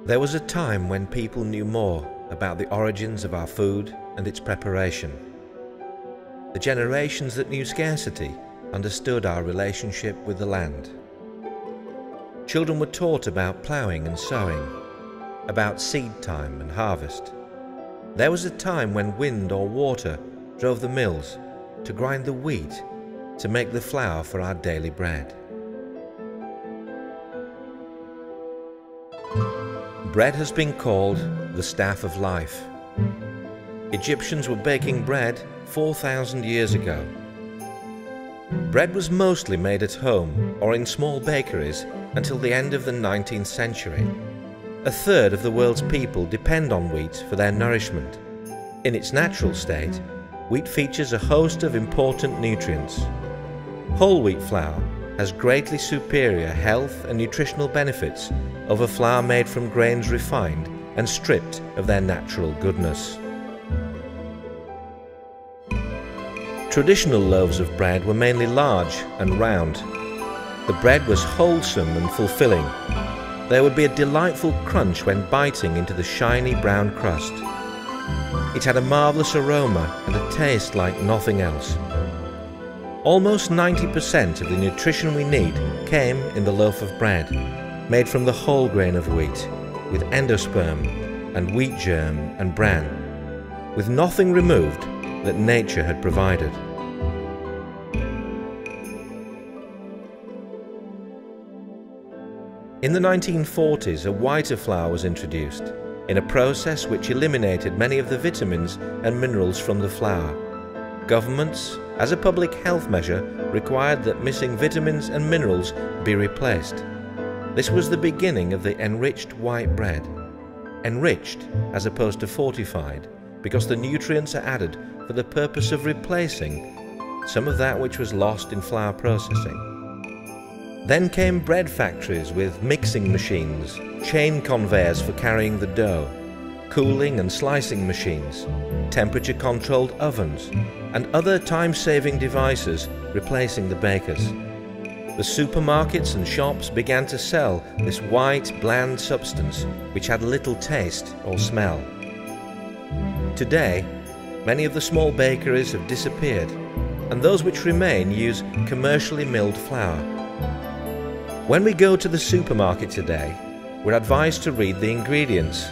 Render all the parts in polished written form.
There was a time when people knew more about the origins of our food and its preparation. The generations that knew scarcity understood our relationship with the land. Children were taught about ploughing and sowing, about seed time and harvest. There was a time when wind or water drove the mills to grind the wheat to make the flour for our daily bread. Bread has been called the staff of life. Egyptians were baking bread 4,000 years ago. Bread was mostly made at home or in small bakeries until the end of the 19th century. A third of the world's people depend on wheat for their nourishment. In its natural state, wheat features a host of important nutrients. Whole wheat flour has greatly superior health and nutritional benefits over flour made from grains refined and stripped of their natural goodness. Traditional loaves of bread were mainly large and round. The bread was wholesome and fulfilling. There would be a delightful crunch when biting into the shiny brown crust. It had a marvellous aroma and a taste like nothing else. Almost 90% of the nutrition we need came in the loaf of bread, made from the whole grain of wheat, with endosperm and wheat germ and bran, with nothing removed that nature had provided. In the 1940s, a whiter flour was introduced, in a process which eliminated many of the vitamins and minerals from the flour. Governments, as a public health measure, required that missing vitamins and minerals be replaced. This was the beginning of the enriched white bread. Enriched as opposed to fortified, because the nutrients are added for the purpose of replacing some of that which was lost in flour processing. Then came bread factories with mixing machines, chain conveyors for carrying the dough, cooling and slicing machines, temperature-controlled ovens, and other time-saving devices replacing the bakers. The supermarkets and shops began to sell this white, bland substance which had little taste or smell. Today, many of the small bakeries have disappeared, and those which remain use commercially milled flour. When we go to the supermarket today, we're advised to read the ingredients,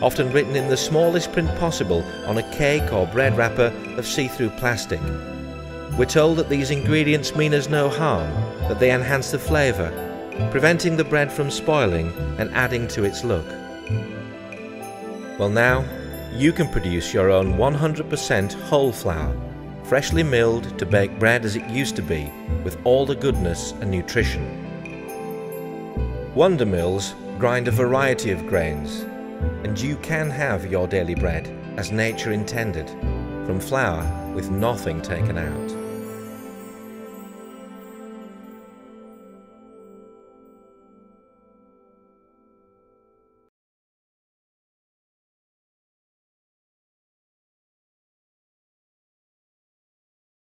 often written in the smallest print possible on a cake or bread wrapper of see-through plastic. We're told that these ingredients mean us no harm, that they enhance the flavour, preventing the bread from spoiling and adding to its look. Well, now you can produce your own 100% whole flour, freshly milled to bake bread as it used to be, with all the goodness and nutrition. Wondermills grind a variety of grains, and you can have your daily bread as nature intended, from flour with nothing taken out.